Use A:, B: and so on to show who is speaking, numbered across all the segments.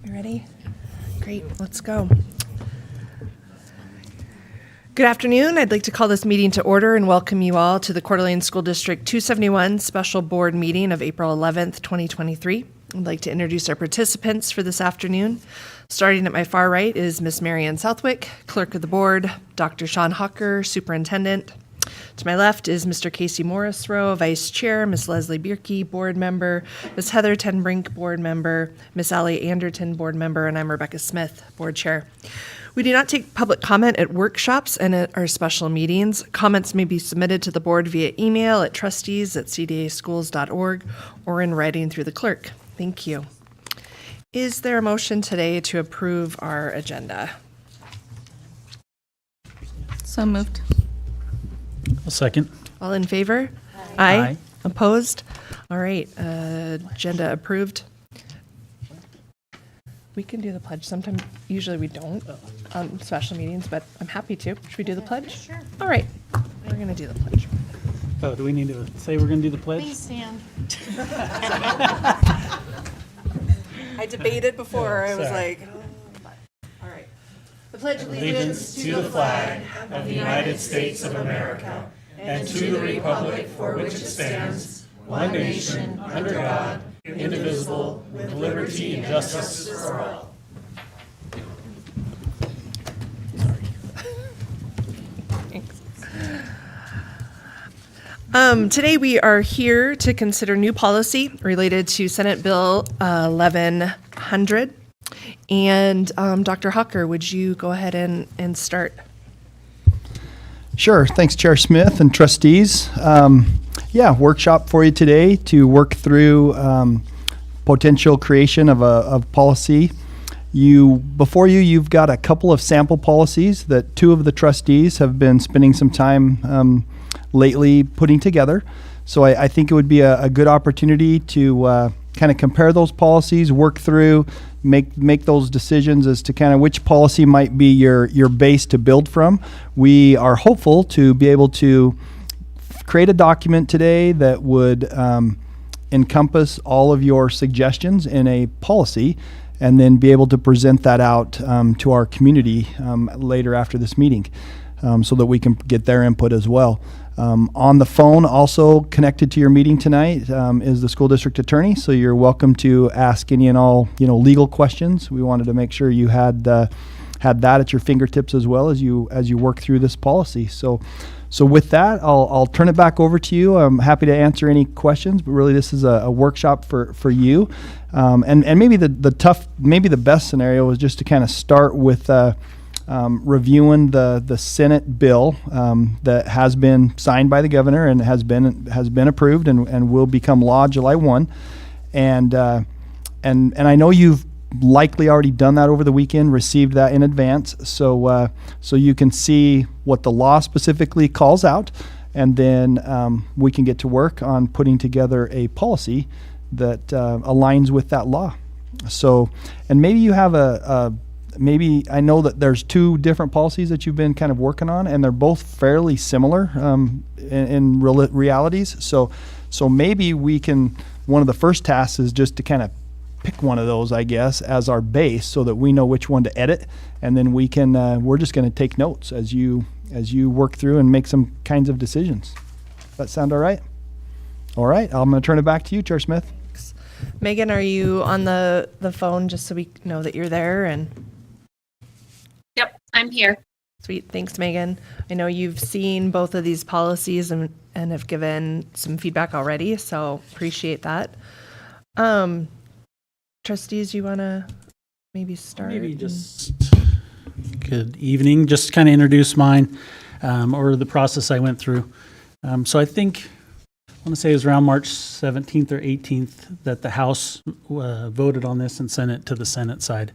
A: You ready? Great, let's go. Good afternoon. I'd like to call this meeting to order and welcome you all to the Coeur d'Alene School District 271 Special Board Meeting of April 11th, 2023. I'd like to introduce our participants for this afternoon. Starting at my far right is Ms. Marianne Southwick, Clerk of the Board, Dr. Sean Hucker, Superintendent. To my left is Mr. Casey Morrisroe, Vice Chair, Ms. Leslie Bierke, Board Member, Ms. Heather Tenbrink, Board Member, Ms. Allie Anderton, Board Member, and I'm Rebecca Smith, Board Chair. We do not take public comment at workshops and at our special meetings. Comments may be submitted to the board via email at trustees@cdaschools.org or in writing through the clerk. Thank you. Is there a motion today to approve our agenda?
B: So moved.
C: A second.
A: All in favor?
C: Aye.
A: Opposed? All right, agenda approved. We can do the pledge sometime. Usually we don't on special meetings, but I'm happy to. Should we do the pledge? Sure. All right, we're going to do the pledge.
C: Oh, do we need to say we're going to do the pledge?
B: Please stand.
A: I debated before. I was
C: Sorry.
A: like, all right. The pledge of
C: Allegiance to the flag of the United States of America and to the republic for which it stands, one nation, under God, indivisible, with liberty and justice for all.
A: Today we are here to consider new policy related to Senate Bill 1100. And Dr. Hucker, would you go ahead and start?
D: Sure. Thanks, Chair Smith and trustees. Workshop for you today to work through potential creation of policy. Before you've got a couple of sample policies that two of the trustees have been spending some time lately putting together. So I think it would be a good opportunity to kind of compare those policies, work through, make those decisions as to kind of which policy might be your base to build from. We are hopeful to be able to create a document today that would encompass all of your suggestions in a policy and then be able to present that out to our community later after this meeting so that we can get their input as well. On the phone, also connected to your meeting tonight, is the school district attorney. So you're welcome to ask any and all legal questions. We wanted to make sure you had that at your fingertips as well as you work through this policy. So with that, I'll turn it back over to you. I'm happy to answer any questions, but really this is a workshop for you. And maybe the best scenario is just to kind of start with reviewing the Senate bill that has been signed by the governor and has been approved and will become law July 1. And I know you've likely already done that over the weekend, received that in advance, so you can see what the law specifically calls out, and then we can get to work on putting together a policy that aligns with that law. So, and maybe you have maybe I know that there's two different policies that you've been kind of working on, and they're both fairly similar in realities. So maybe we can. One of the first tasks is just to kind of pick one of those, I guess, as our base, so that we know which one to edit, and then we can. We're just going to take notes as you work through and make some kinds of decisions. Does that sound all right? All right. I'm going to turn it back to you, Chair Smith.
A: Thanks. Megan, are you on the phone just so we know that you're there? And
B: Yep, I'm here.
A: sweet. Thanks, Megan. I know you've seen both of these policies and have given some feedback already, so appreciate that. Trustees, you want to maybe start?
C: Maybe just good evening. Just kind of introduce mine or the process I went through. So I think I want to say it was around March 17th or 18th that the House voted on this and sent it to the Senate side.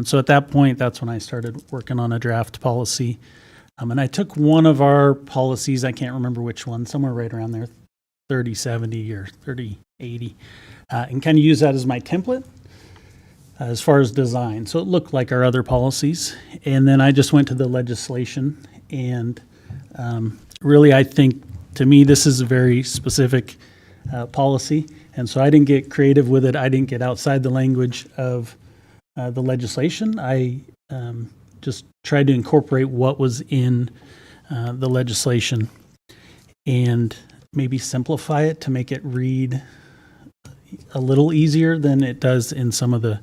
C: So at that point, that's when I started working on a draft policy. And I took one of our policies, I can't remember which one, somewhere right around there, 3070 or 3080, and kind of use that as my template as far as design. So it looked like our other policies. And then I just went to the legislation. And really, I think, to me, this is a very specific policy. And so I didn't get creative with it. I didn't get outside the language of the legislation. I just tried to incorporate what was in the legislation and maybe simplify it to make it read a little easier than it does in some of the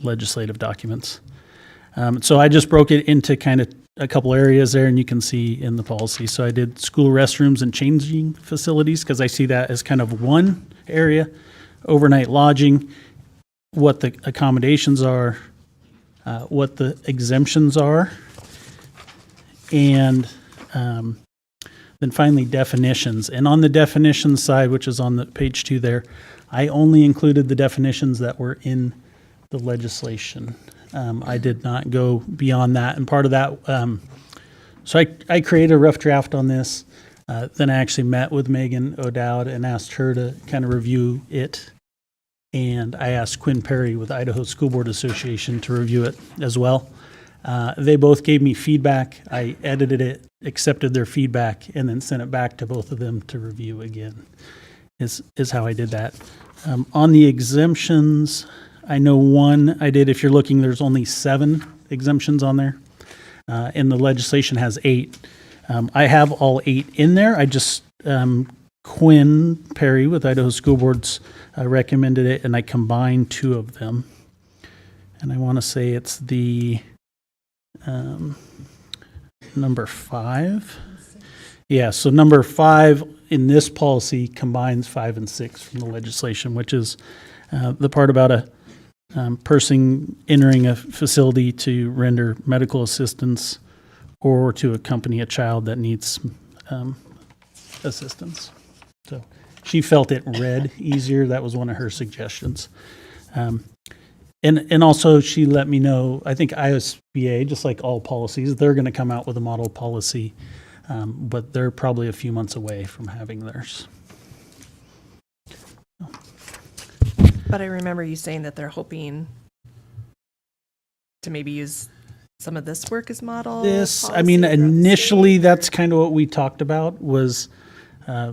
C: legislative documents. So I just broke it into kind of a couple areas there, and you can see in the policy. So I did school restrooms and changing facilities because I see that as kind of one area, overnight lodging, what the accommodations are, what the exemptions are, and then finally definitions. And on the definitions side, which is on the page 2 there, I only included the definitions that were in the legislation. I did not go beyond that. And part of that, so I created a rough draft on this. Then I actually met with Megan O'Dowd and asked her to kind of review it. And I asked Quinn Perry with Idaho School Board Association to review it as well. They both gave me feedback. I edited it, accepted their feedback, and then sent it back to both of them to review again, is how I did that. On the exemptions, I know one I did, if you're looking, there's only 7 exemptions on there, and the legislation has 8. I have all 8 in there. I just, Quinn Perry with Idaho School Boards recommended it, and I combined 2 of them. And I want to say it's the number 5. Yeah, so number 5 in this policy combines 5 and 6 from the legislation, which is the part about a person entering a facility to render medical assistance or to accompany a child that needs assistance. So she felt it read easier. That was one of her suggestions. And also she let me know, I think ISBA, just like all policies, they're going to come out with a model policy, but they're probably a few months away from having theirs.
A: But I remember you saying that they're hoping to maybe use some of this work as model.
C: I mean, initially that's kind of what we talked about was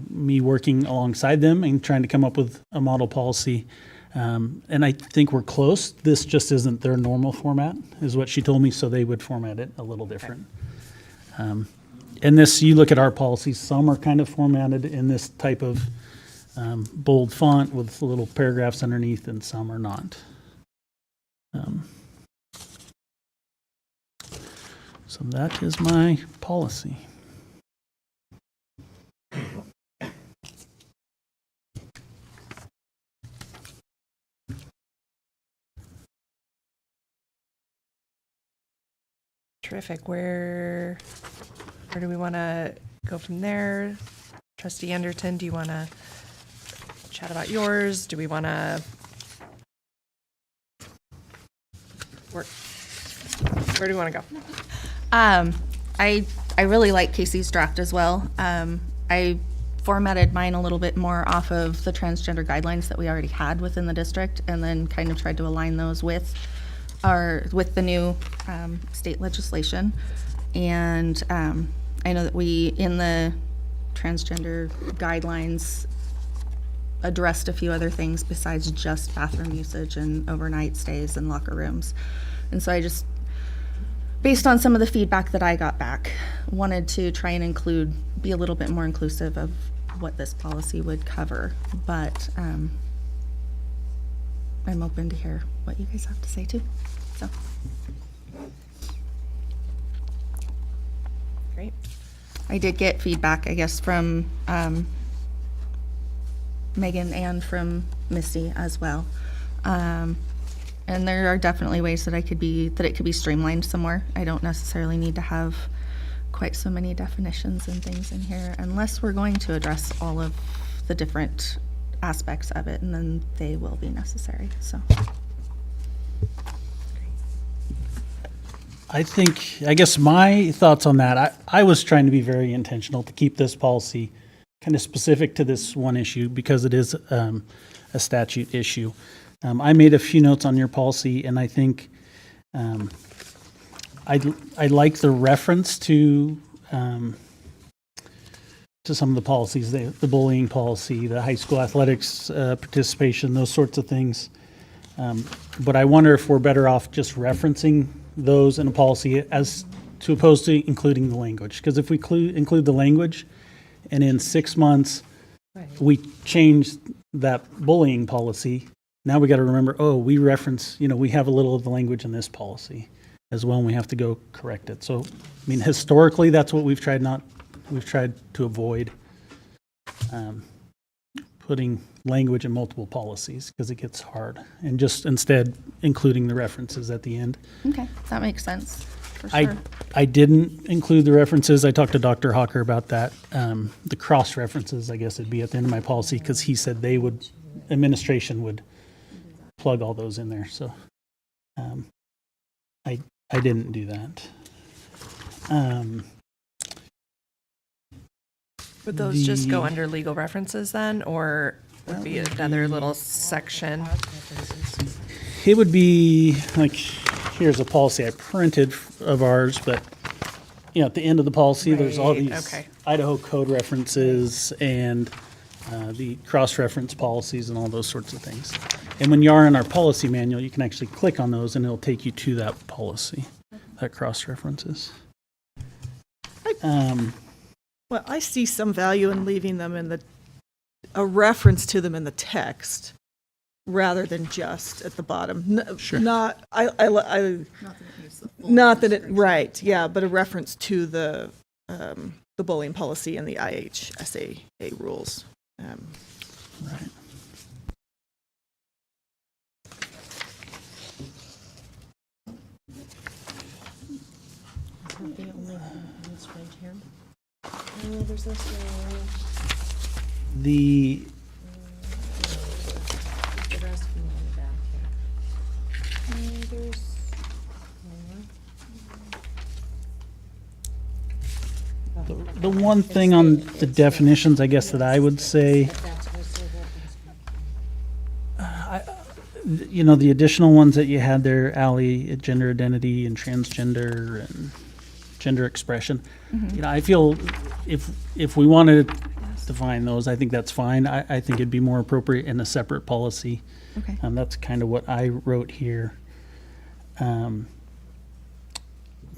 C: me working alongside them and trying to come up with a model policy. And I think we're close. This just isn't their normal format, is what she told me, so they would format it a little different. And this, you look at our policies, some are kind of formatted in this type of bold font with little paragraphs underneath, and some are not. So that is my policy.
A: Terrific. Where do we want to go from there? Trustee Anderton, do you want to chat about yours? Do we want to work? Where do we want to go?
B: I really like Casey's draft as well. I formatted mine a little bit more off of the transgender guidelines that we already had within the district, and then kind of tried to align those with the new state legislation. And I know that we, in the transgender guidelines, addressed a few other things besides just bathroom usage and overnight stays and locker rooms. And so I just, based on some of the feedback that I got back, wanted to try and be a little bit more inclusive of what this policy would cover. But I'm open to hear what you guys have to say too. So.
A: Great.
B: I did get feedback, I guess, from Megan and from Misty as well. And there are definitely ways that it could be streamlined somewhere. I don't necessarily need to have quite so many definitions and things in here unless we're going to address all of the different aspects of it, and then they will be necessary. So
C: I guess my thoughts on that, I was trying to be very intentional to keep this policy kind of specific to this one issue because it is a statute issue. I made a few notes on your policy, and I think I like the reference to some of the policies, the bullying policy, the high school athletics participation, those sorts of things. But I wonder if we're better off just referencing those in a policy as to opposed to including the language. Because if we include the language and in 6 months we change that bullying policy, now we got to remember, oh, we reference, we have a little of the language in this policy as well, and we have to go correct it. So, I mean, historically, that's what we've tried to avoid, putting language in multiple policies because it gets hard, and just instead including the references at the end.
B: Okay, that makes sense, for sure.
C: I didn't include the references. I talked to Dr. Hawker about that. The cross references, I guess, would be at the end of my policy because he said administration would plug all those in there. So I didn't do that.
A: Would those just go under legal references then, or would be another little section?
C: It would be like, here's a policy I printed of ours, but at the end of the policy, there's all
A: Right,
C: these
A: okay.
C: Idaho code references and the cross-reference policies and all those sorts of things. And when you are in our policy manual, you can actually click on those and it'll take you to that policy, that cross-references.
E: Well, I see some value in leaving them in a reference to them in the text rather than just at the bottom.
C: Sure.
E: Not that it, right, yeah, but a reference to the bullying policy and the IHSA rules.
C: Right. The the one thing on the definitions, I guess, that I would say, the additional ones that you had there, Ally, gender identity and transgender and gender expression. I feel if we wanted to define those, I think that's fine. I think it'd be more appropriate in a separate policy.
B: Okay.
C: That's kind of what I wrote here.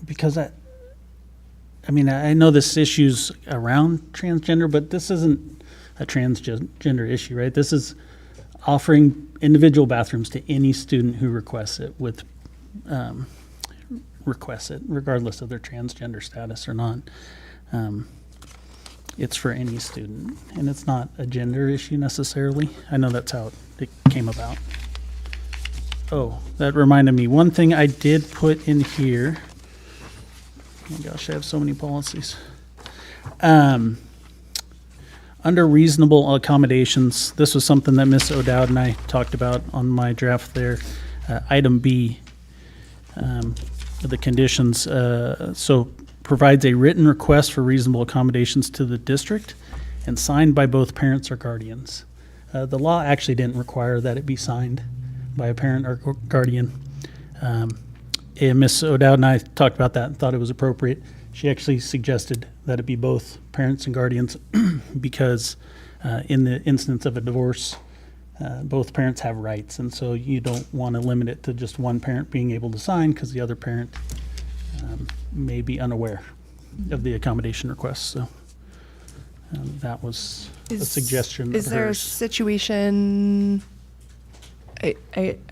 C: Because I know this issue's around transgender, but this isn't a transgender issue, right? This is offering individual bathrooms to any student who requests it regardless of their transgender status or not. It's for any student, and it's not a gender issue necessarily. I know that's how it came about. Oh, that reminded me. One thing I did put in here. Oh my gosh, I have so many policies. Under reasonable accommodations, this was something that Ms. O'Dowd and I talked about on my draft there. Item B, the conditions. So provides a written request for reasonable accommodations to the district and signed by both parents or guardians. The law actually didn't require that it be signed by a parent or guardian. And Ms. O'Dowd and I talked about that and thought it was appropriate. She actually suggested that it be both parents and guardians because in the instance of a divorce, both parents have rights, and so you don't want to limit it to just one parent being able to sign because the other parent may be unaware of the accommodation request. So that was a suggestion.
A: Is
C: of
A: there a
C: hers.
A: situation? I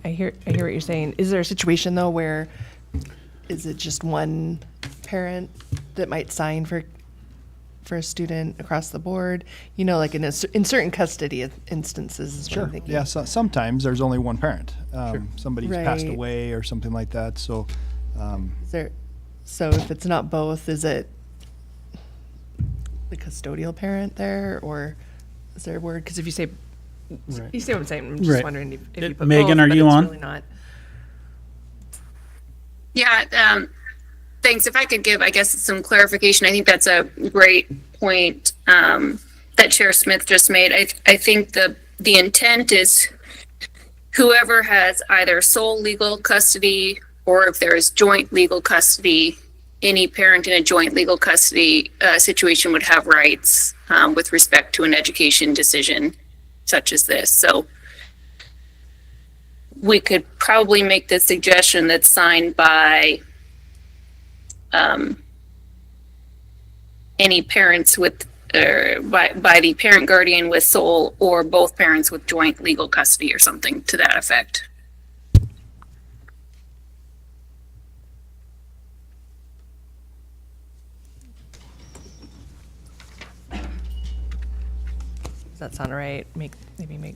A: hear what you're saying. Is there a situation though where is it just one parent that might sign for a student across the board? Like in certain custody instances. Is what I'm thinking.
D: Yeah, sometimes there's only one parent. Somebody's passed
A: Right.
D: away or something like that. So,
A: Is there? So if it's not both, is it the custodial parent there, or is there a word? Because if you say,
C: Right.
A: you see what I'm saying. I'm just
C: Right.
A: wondering if you put
C: Megan,
A: both,
C: are
A: but
C: you
A: it's
C: on?
A: Really not.
F: Yeah, thanks. If I could give, I guess, some clarification, I think that's a great point that Chair Smith just made. I think the intent is whoever has either sole legal custody or if there is joint legal custody, any parent in a joint legal custody situation would have rights with respect to an education decision such as this. So we could probably make the suggestion that's signed by any parents with, or by the parent guardian with sole or both parents with joint legal custody or something to that effect.
A: Does that sound right? Maybe make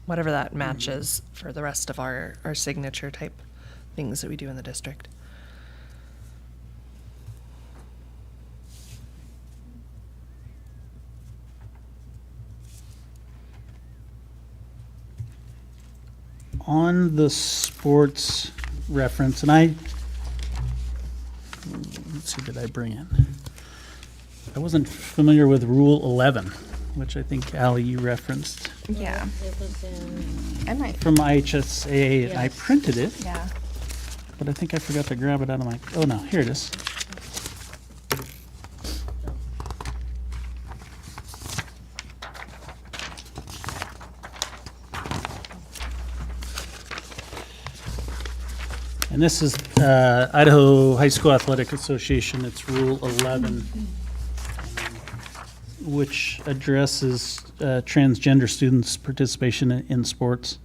A: whatever that matches for the rest of our signature type things that we do in the district.
C: On the sports reference, and let's see, did I bring it? I wasn't familiar with Rule 11, which I think, Ally, you referenced
B: Yeah.
G: It was in,
B: I might.
C: from IHSA, and I
G: Yes.
C: printed it,
B: Yeah.
C: but I think I forgot to grab it out of my, oh no, here it is. And this is Idaho High School Athletic Association, it's Rule 11, which addresses transgender students' participation in sports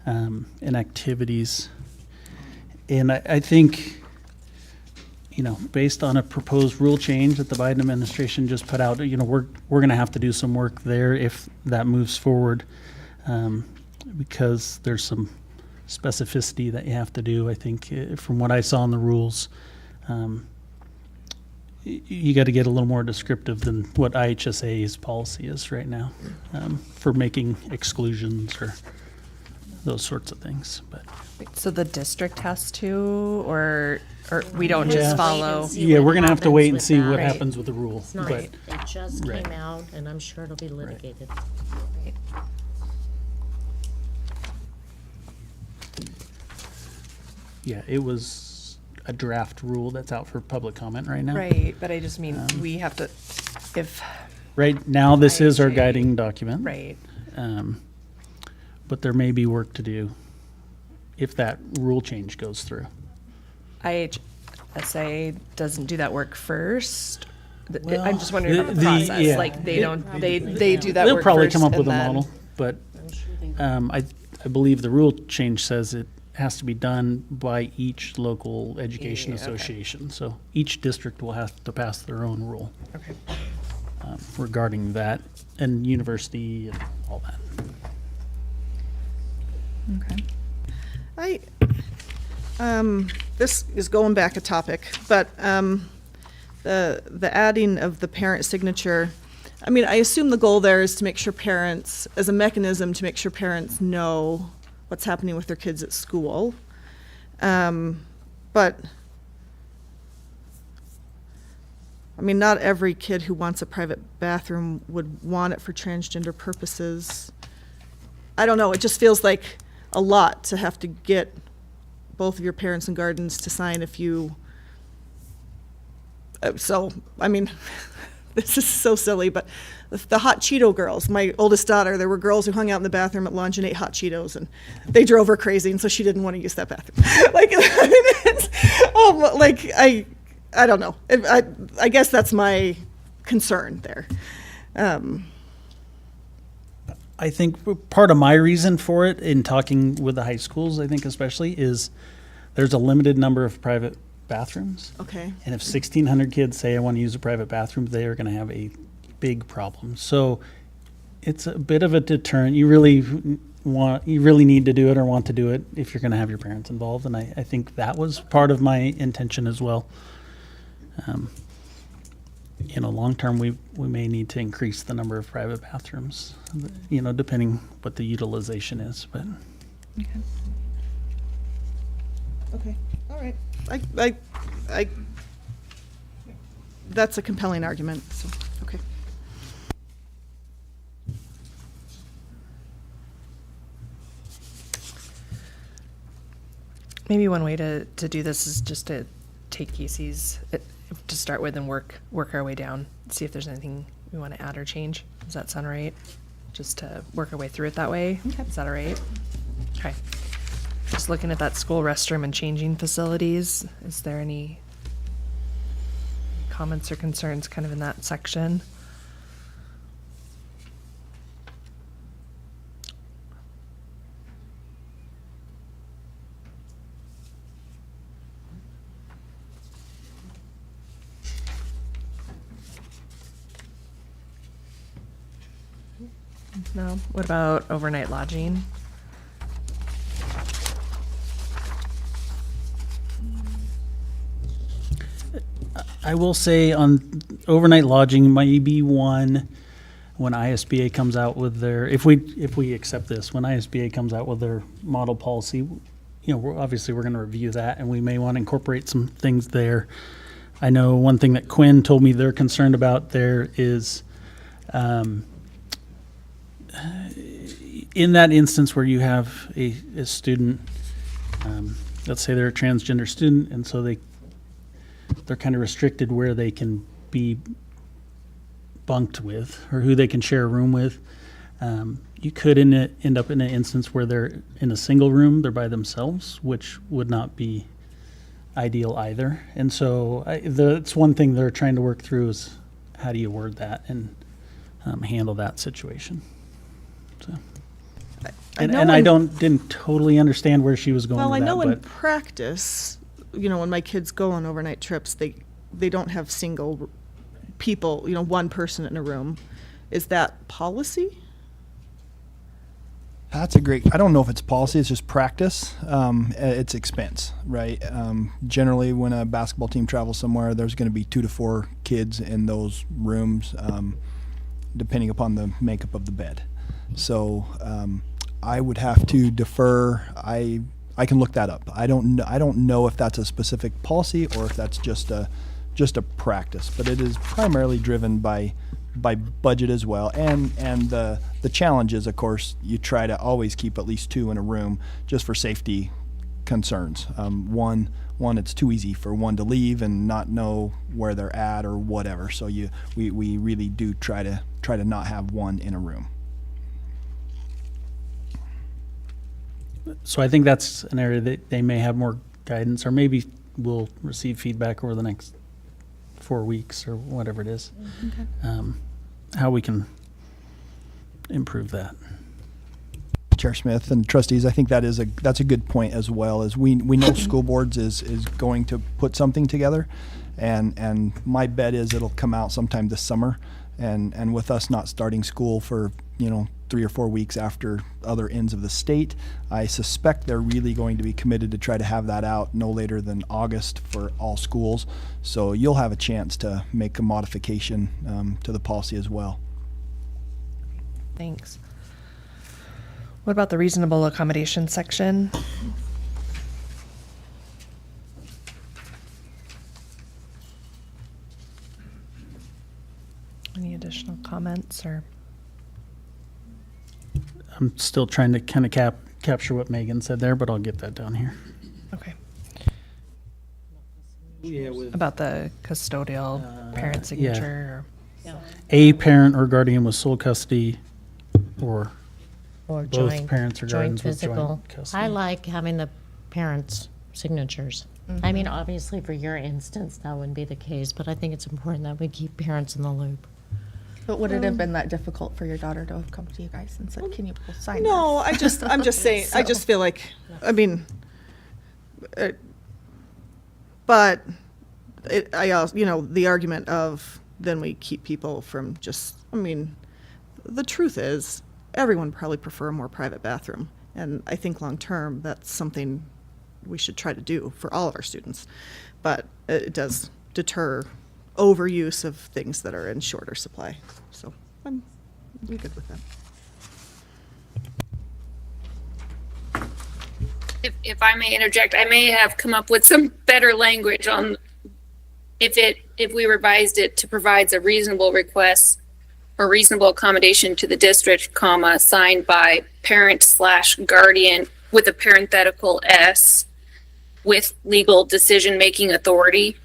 C: and activities. And I think, you know, based on a proposed rule change that the Biden administration just put out, you know, we're going to have to do some work there if that moves forward, because there's some specificity that you have to do. I think from what I saw in the rules, you got to get a little more descriptive than what IHSA's policy is right now for making exclusions or those sorts of things. But
A: So the district has to, or we don't
C: Yeah.
A: just
G: Wait
A: follow?
G: and see
C: yeah,
G: what
C: we're going to have to
G: happens
C: wait and
G: with
C: see what
G: that.
C: happens with the rule.
G: It's not,
C: But
G: it just
C: Right.
G: came out, and I'm sure it'll be litigated.
C: yeah, it was a draft rule that's out for public comment right now.
A: Right, but I just mean, we have to, if,
C: Right now, this is our
A: IHA.
C: guiding document.
A: right,
C: But there may be work to do if that rule change goes through.
A: IHSA doesn't do that work first?
C: Well,
A: I'm just wondering about the
C: the-
A: process,
C: yeah.
A: like, they don't, they do that
C: They'll
A: work
C: probably
A: first
C: come up
A: and
C: with a
A: then-
C: model, but
G: I'm sure they
C: I believe the rule change says it has to be done by each local education
A: Yeah, okay.
C: association. So each district will have to pass their own rule
A: Okay.
C: regarding that, and university and all that.
B: Okay.
E: This is going back a topic, but the adding of the parent signature, I mean, I assume the goal there is to make sure parents, as a mechanism to make sure parents know what's happening with their kids at school. But, I mean, not every kid who wants a private bathroom would want it for transgender purposes. I don't know, it just feels like a lot to have to get both of your parents and guardians to sign if you, so, I mean, this is so silly, but the hot Cheeto girls, my oldest daughter, there were girls who hung out in the bathroom at lunch and ate hot Cheetos, and they drove her crazy, and so she didn't want to use that bathroom. Like, I don't know. I guess that's my concern there.
C: I think part of my reason for it in talking with the high schools, I think especially, is there's a limited number of private bathrooms.
E: Okay.
C: And if 1,600 kids say I want to use a private bathroom, they are going to have a big problem. So it's a bit of a deterrent. You really need to do it or want to do it if you're going to have your parents involved. And I think that was part of my intention as well. Long term, we may need to increase the number of private bathrooms, depending what the utilization is, but.
E: Okay, all right. I, that's a compelling argument, so, okay.
A: Maybe one way to do this is just to take Casey's, to start with and work our way down, see if there's anything we want to add or change. Does that sound right? Just to work our way through it that way?
B: Okay.
A: Is that all right? Okay. Just looking at that school restroom and changing facilities, is there any comments or concerns kind of in that section? No? What about overnight lodging?
C: I will say on overnight lodging might be one when ISBA comes out with their, if we accept this, when ISBA comes out with their model policy, you know, obviously we're going to review that and we may want to incorporate some things there. I know one thing that Quinn told me they're concerned about there is in that instance where you have a student, let's say they're a transgender student, and so they're kind of restricted where they can be bunked with or who they can share a room with. You could end up in an instance where they're in a single room, they're by themselves, which would not be ideal either. And so that's one thing they're trying to work through is how do you word that and handle that situation. So, and I didn't totally understand where she was going
E: Well,
C: with
E: I know
C: that,
E: in practice, you know, when my kids go on overnight trips, they don't have single people, you know, one person in a room. Is that policy?
D: That's a great, I don't know if it's policy, it's just practice. It's expense, right? Generally, when a basketball team travels somewhere, there's going to be 2 to 4 kids in those rooms, depending upon the makeup of the bed. So I would have to defer. I can look that up. I don't know if that's a specific policy or if that's just a practice, but it is primarily driven by budget as well, and the challenge is, of course, you try to always keep at least 2 in a room just for safety concerns. One, it's too easy for one to leave and not know where they're at or whatever. So we really do try to not have one in a room.
C: So I think that's an area that they may have more guidance, or maybe we'll receive feedback over the next 4 weeks or whatever it is, how we can improve that.
D: Chair Smith and trustees, I think that's a good point as well. As we know school boards is going to put something together, and my bet is it'll come out sometime this summer, and with us not starting school for 3 or 4 weeks after other ends of the state, I suspect they're really going to be committed to try to have that out no later than August for all schools. So you'll have a chance to make a modification to the policy as well.
A: Thanks. What about the reasonable accommodation section? Any additional comments or?
C: I'm still trying to kind of capture what Megan said there, but I'll get that down here.
A: Okay.
C: Yeah, with
A: About the custodial parent signature?
C: a parent or guardian with sole custody, or
G: Or
C: both
G: joint,
C: parents or
G: joint
C: guardians with
G: physical.
C: joint custody.
G: I like having the parents' signatures. I mean, obviously, for your instance, that wouldn't be the case, but I think it's important that we keep parents in the loop.
B: But would it have been that difficult for your daughter to have come to you guys and said, can you both sign
E: No,
B: this?
E: I'm just saying, I just feel like, I mean, but I also, the argument of then we keep people from the truth is everyone probably prefer a more private bathroom. And I think long term, that's something we should try to do for all of our students. But it does deter overuse of things that are in shorter supply. So I'm good with that.
F: If I may interject, I may have come up with some better language on if we revised it to provides a reasonable request or reasonable accommodation to the district, comma, signed by parent/guardian with a parenthetical S with legal decision-making authority.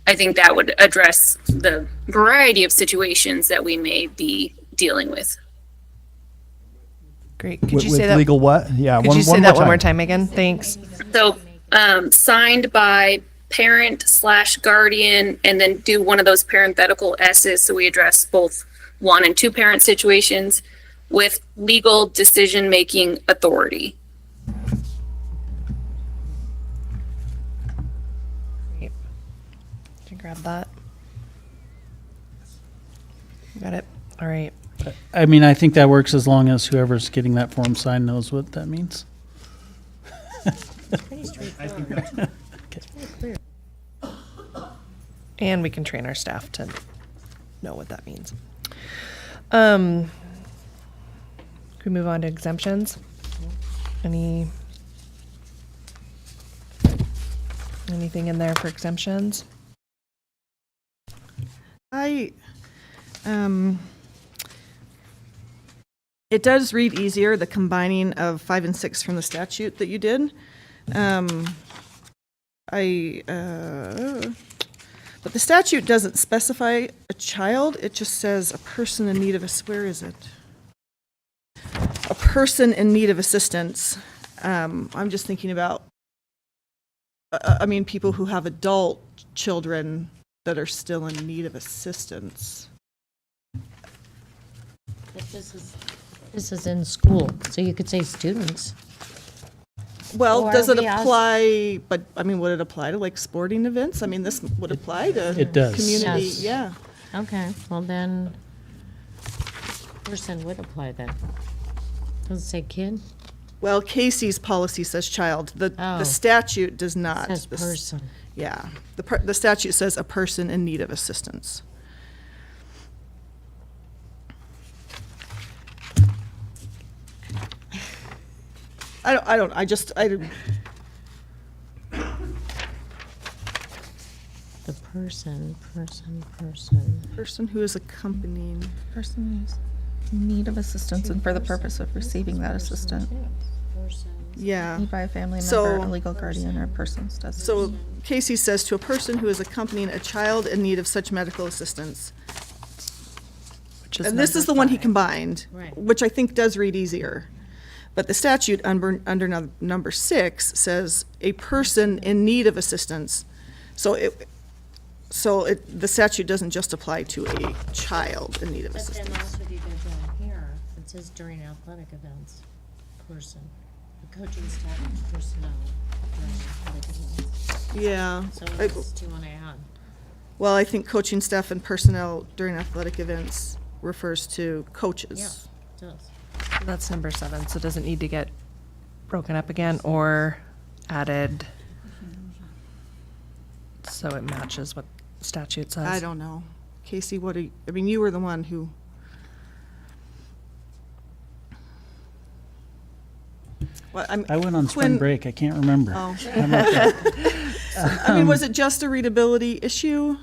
F: I think that would address the variety of situations that we may be dealing with.
A: Great. Could
D: With
A: you say that?
D: legal what? Yeah.
A: Could you say that one more time again? Thanks.
F: So, signed by parent/guardian, and then do one of those parenthetical S's, so we address both one and two parent situations with legal decision-making authority.
A: Great. Did you grab that? Got it. All right.
C: I mean, I think that works as long as whoever's getting that form signed knows what that means.
G: Pretty straightforward. It's pretty clear.
A: And we can train our staff to know what that means. Can we move on to exemptions? Anything in there for exemptions?
E: It does read easier, the combining of 5 and 6 from the statute that you did. But the statute doesn't specify a child, it just says a person in need of where is it? A person in need of assistance. I'm just thinking about, people who have adult children that are still in need of assistance.
G: But this is in school, so you could say students.
E: Well,
G: Or
E: does it
G: we ask-
E: apply, but, would it apply to like sporting events? This would apply to
C: It does.
E: community,
G: Yes.
E: yeah.
G: Okay, well then, person would apply then. Does it say kid?
E: Well, Casey's policy says child. The
G: Oh.
E: statute does not.
G: It says
E: The s-
G: person.
E: Yeah. The statute says a person in need of assistance.
G: The person.
E: Person who is accompanying.
B: Person who's in need of assistance and for the purpose of receiving that assistance.
E: Yeah.
B: Need by a family
E: So-
B: member, a legal guardian, or person's designated.
E: So Casey says to a person who is accompanying a child in need of such medical assistance.
A: Which is
E: And this is the
A: number
E: one he
A: 5.
E: combined,
G: Right.
E: which I think does read easier. But the statute under number 6 says a person in need of assistance. The statute doesn't just apply to a child in need of
G: But then
E: assistance.
G: also if you go down here, it says during athletic events, person, the coaching staff and personnel during athletic events.
E: Yeah.
G: So what else do you want to add?
E: Well, I think coaching staff and personnel during athletic events refers to coaches.
G: Yeah, it does.
A: That's number 7, so it doesn't need to get broken up again or added so it matches what statute says.
E: I don't know. Casey, you were the one who. Well,
C: I went on spring
E: Quinn-
C: break. I can't remember.
E: Oh.
C: How about that?
E: Was it just a readability issue?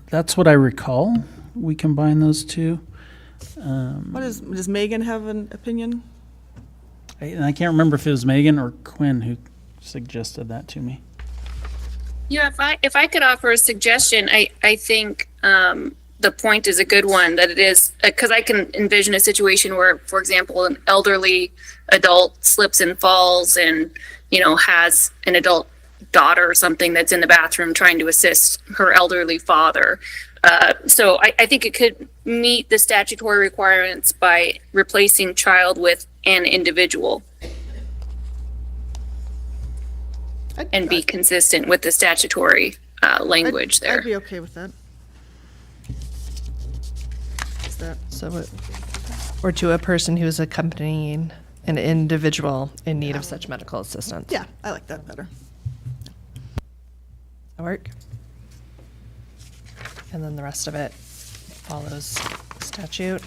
C: That's what I recall. We combine those two.
E: Does Megan have an opinion?
C: And I can't remember if it was Megan or Quinn who suggested that to me.
F: Yeah, if I could offer a suggestion, I think the point is a good one, that it is, because I can envision a situation where, for example, an elderly adult slips and falls and, has an adult daughter or something that's in the bathroom trying to assist her elderly father. So I think it could meet the statutory requirements by replacing child with an individual and be consistent with the statutory language there.
E: I'd be okay with that. Is that?
A: Or to a person who is accompanying an individual in need of such medical assistance.
E: Yeah, I like that better.
A: That work? And then the rest of it follows statute.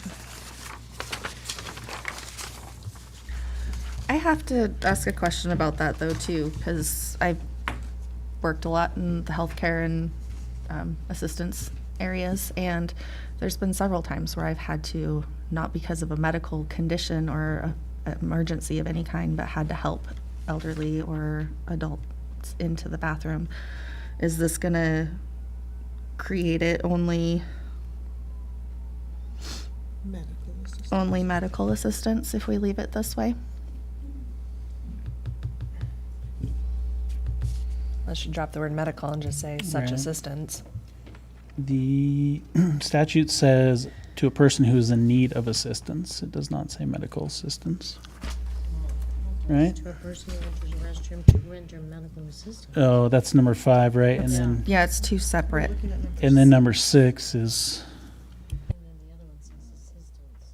B: I have to ask a question about that though too, because I've worked a lot in the healthcare and assistance areas, and there's been several times where I've had to, not because of a medical condition or an emergency of any kind, but had to help elderly or adults into the bathroom. Is this gonna create it only?
E: Medical assistance.
B: only medical assistants if we leave it this way.
A: Let's should drop the word medical and just say such
C: Right.
A: assistance.
C: The statute says to a person who is in need of assistance. It does not say medical assistance. Right?
G: To a person who enters a restroom to render medical assistance.
C: Oh, that's number 5, right? And
B: Yeah, it's two separate.
C: then number 6 is,
G: And then the other one says assistance.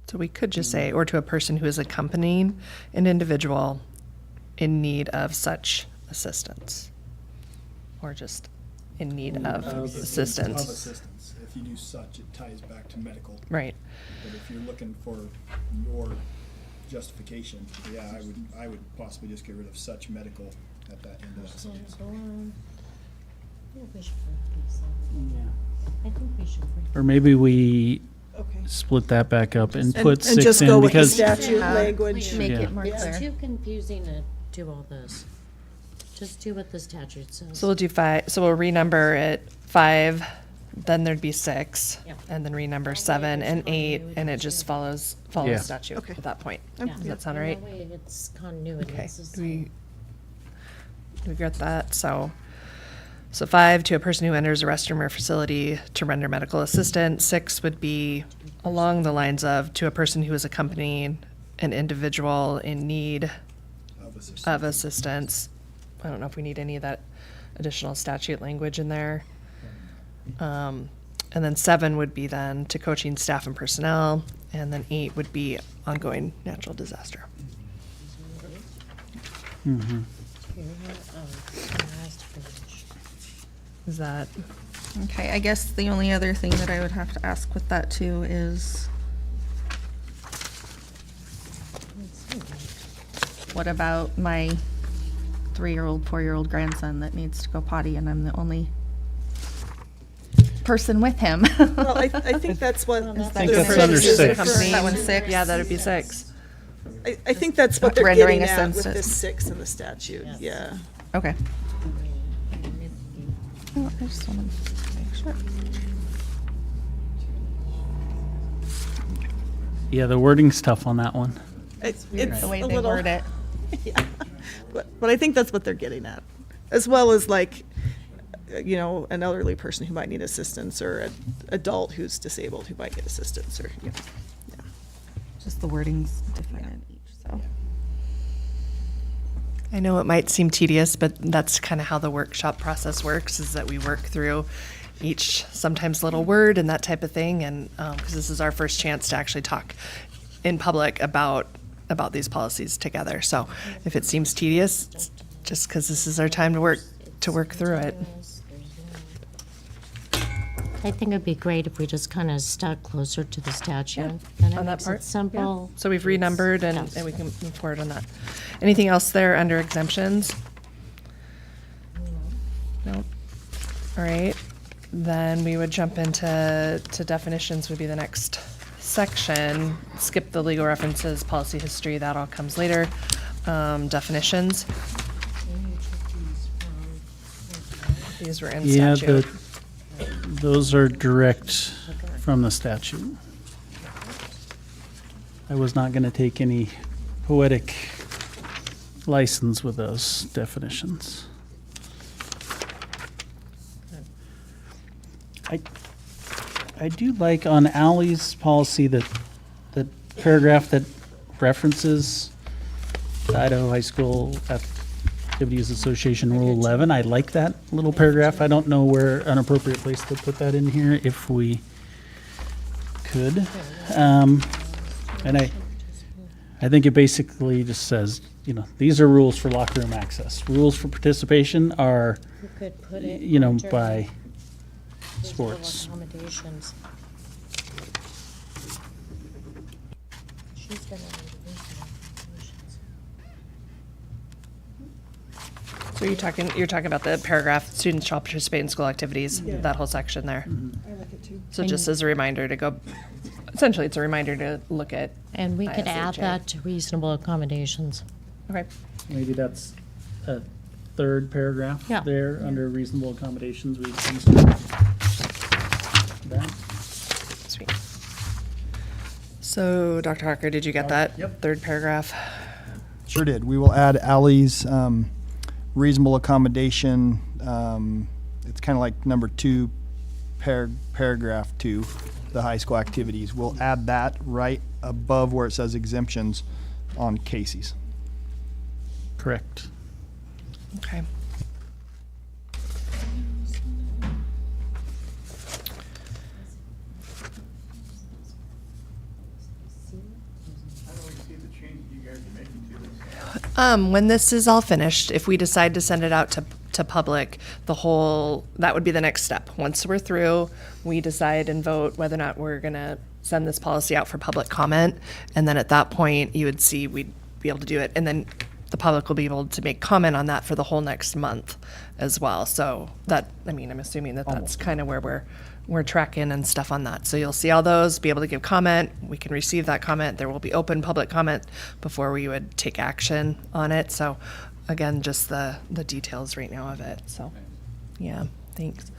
A: So we could just say, or to a person who is accompanying an individual in need of such assistance. Or just in need of assistance.
D: Of assistance. If you do such, it ties back to medical.
A: Right.
D: But if you're looking for your justification, yeah, I would possibly just get rid of such medical at that end of that
G: So,
D: sentence.
G: go on. I think we should break these up. I think we should break.
C: or maybe we
E: Okay.
C: split that back up and
E: And
C: put 6
E: just
C: in
E: go with the
C: because,
E: statute
B: Yeah.
E: language.
B: Make
C: Yeah.
B: it more
G: It's
B: clear.
G: too confusing to do all this. Just do what the statute says.
A: So we'll do 5, so we'll renumber it 5, then there'd be 6,
G: Yep.
A: and then renumber 7 and 8, and it just follows
C: Yeah.
A: statute
E: Okay.
A: at that point.
E: I'm-
G: Yeah.
A: Does that sound
G: And
A: right?
G: that way it's continuity.
A: Okay,
G: It's the
A: do we,
G: same.
A: do we get that? So 5, to a person who enters a restroom or facility to render medical assistance. 6 would be along the lines of, to a person who is accompanying an individual in need
D: Of assistance.
A: of assistance. I don't know if we need any of that additional statute language in there. And then 7 would be then to coaching staff and personnel, and then 8 would be ongoing natural disaster.
C: Mhm.
G: Here, last page.
A: Is that,
B: Okay, I guess the only other thing that I would have to ask with that too is, what about my 3-year-old, 4-year-old grandson that needs to go potty and I'm the only person with him?
E: Well, I think that's what.
G: I
C: think
E: the
C: that's
E: purpose
C: under
E: is
C: 6.
E: for-
B: That one's 6?
A: yeah, that'd be 6.
E: I think that's what they're
B: Rendering
E: getting at with
B: assistance.
E: this 6 in the statute,
G: Yes.
E: yeah.
B: Okay. Oh, I just want to make sure.
C: Yeah, the wording's tough on that one.
E: It's
B: The way
E: a
B: they
E: little-
B: word it.
E: Yeah. But I think that's what they're getting at, as well as like, an elderly person who might need assistance, or an adult who's disabled who might get assistance, or, yeah.
B: Just the wording's different in each, so.
A: I know it might seem tedious, but that's kind of how the workshop process works, is that we work through each sometimes little word and that type of thing, and because this is our first chance to actually talk in public about these policies together. So if it seems tedious, it's just because this is our time to work through it.
G: I think it'd be great if we just kind of stuck closer to the statute. Then it
A: On that
G: makes
A: part?
G: it simple.
A: So we've renumbered and
G: Yes.
A: we can move forward on that. Anything else there under exemptions? No. All right, then we would jump into definitions would be the next section. Skip the legal references, policy history, that all comes later. Definitions, these were in
C: Yeah,
A: statute.
C: those are direct from the statute. I was not gonna take any poetic license with those definitions. I do like on Ally's policy that paragraph that references the Idaho High School Activities Association Rule 11. I like that little paragraph. I don't know where an appropriate place to put that in here if we could. And I think it basically just says, these are rules for locker room access. Rules for participation are,
G: We could put it. under
C: by
G: reasonable
C: sports.
G: accommodations. She's gonna need reasonable accommodations.
A: So you're talking about the paragraph, students shall participate in school activities, that whole section there.
E: I like it too.
A: So just as a reminder to go, essentially, it's a reminder to look at.
G: And we could add
A: ISHA.
G: that to reasonable accommodations.
A: Okay.
C: Maybe that's a third paragraph
G: Yeah.
C: there, under reasonable accommodations. We can start
A: So, Dr. Harker, did you get that?
D: Yep.
A: Third paragraph.
D: Sure did. We will add Ally's reasonable accommodation. It's kind of like number 2, paragraph 2, the high school activities. We'll add that right above where it says exemptions on Casey's.
C: Correct.
A: Okay. When this is all finished, if we decide to send it out to public, that would be the next step. Once we're through, we decide and vote whether or not we're gonna send this policy out for public comment. And then at that point, you would see we'd be able to do it. And then the public will be able to make comment on that for the whole next month as well. So I'm assuming that that's kind of where we're tracking and stuff on that. So you'll see all those, be able to give comment. We can receive that comment. There will be open public comment before we would take action on it. So again, just the details right now of it. So, yeah, thanks.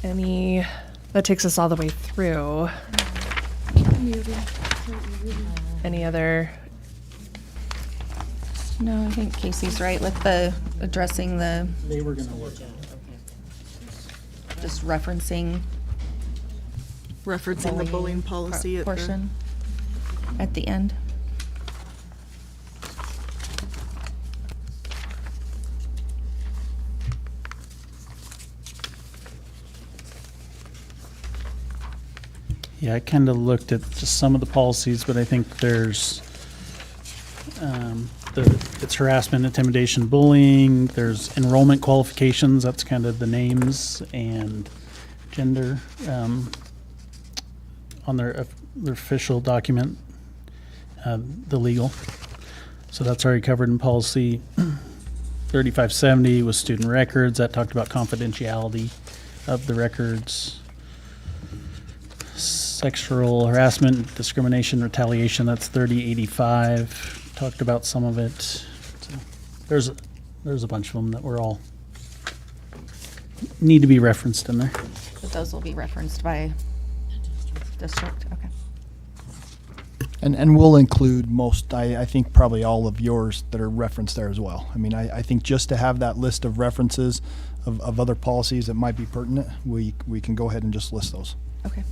A: That takes us all the way through. Any other?
B: No, I think Casey's right with the addressing the,
C: They were gonna work on it.
B: just referencing
E: Referencing the bullying policy at the,
B: portion at the end.
C: Yeah, I kind of looked at just some of the policies, but I think there's, it's harassment, intimidation, bullying, there's enrollment qualifications, that's kind of the names, and gender, on their official document, the legal. So that's already covered in policy. 3570 was student records, that talked about confidentiality of the records. Sexual harassment, discrimination, retaliation, that's 3085. Talked about some of it. So there's a bunch of them that were all need to be referenced in there.
B: But those will be referenced by district, okay.
D: And we'll include most, I think probably all of yours that are referenced there as well. I mean, I think just to have that list of references of other policies that might be pertinent, we can go ahead and just list those.
B: Okay.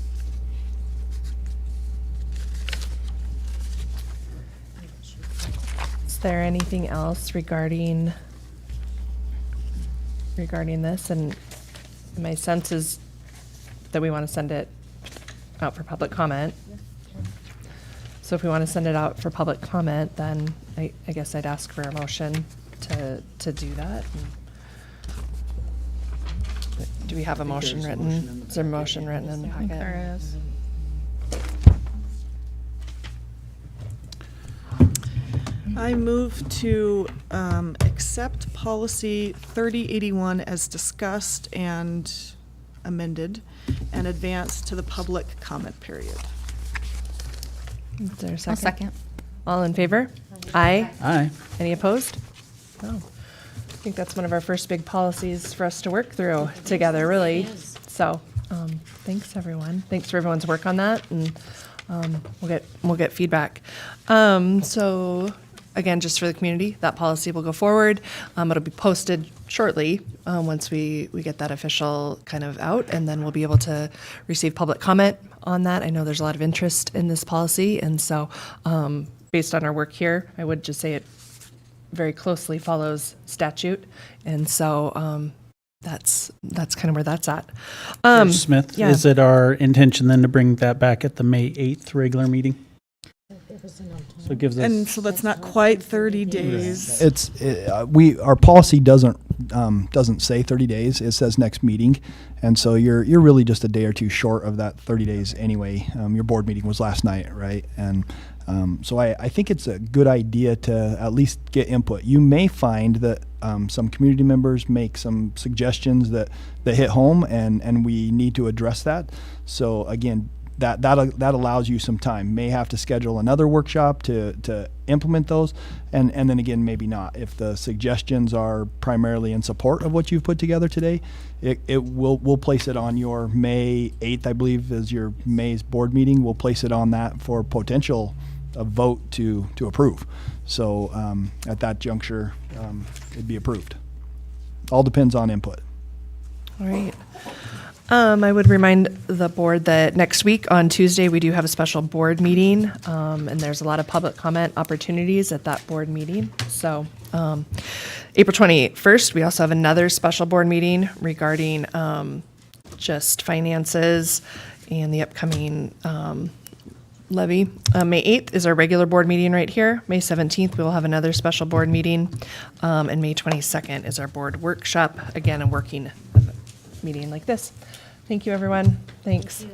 A: Is there anything else regarding this? And my sense is that we want to send it out for public comment. So if we want to send it out for public comment, then I guess I'd ask for a motion to do that. Do we have a motion written? Is there a motion written in the
B: I think
A: packet?
B: there is.
E: I move to accept policy 3081 as discussed and amended and advance to the public comment period.
A: Is there a
B: I'll
A: second?
B: second.
A: All in favor? Aye.
C: Aye.
A: Any opposed? No. I think that's one of our first big policies for us to work through together, really. So, thanks, everyone. Thanks for everyone's work on that, and we'll get feedback. So, again, just for the community, that policy will go forward. It'll be posted shortly once we get that official kind of out, and then we'll be able to receive public comment on that. I know there's a lot of interest in this policy, and so based on our work here, I would just say it very closely follows statute, and so that's kind of where that's at.
C: Chair Smith,
A: yeah.
C: is it our intention then to bring that back at the May 8th regular meeting? So it gives us.
E: And so that's not quite 30 days.
D: Our policy doesn't say 30 days. It says next meeting, and so you're really just a day or two short of that 30 days anyway. Your board meeting was last night, right? And so I think it's a good idea to at least get input. You may find that some community members make some suggestions that hit home, and we need to address that. So again, that allows you some time. May have to schedule another workshop to implement those, and then again, maybe not. If the suggestions are primarily in support of what you've put together today, we'll place it on your May 8th, I believe, is your May's board meeting. We'll place it on that for potential a vote to approve. So at that juncture, it'd be approved. All depends on input.
A: All right. I would remind the board that next week on Tuesday, we do have a special board meeting, and there's a lot of public comment opportunities at that board meeting. So April 21st, we also have another special board meeting regarding just finances and the upcoming levy. May 8th is our regular board meeting right here. May 17th, we will have another special board meeting. And May 22nd is our board workshop, again, a working meeting like this. Thank you, everyone. Thanks.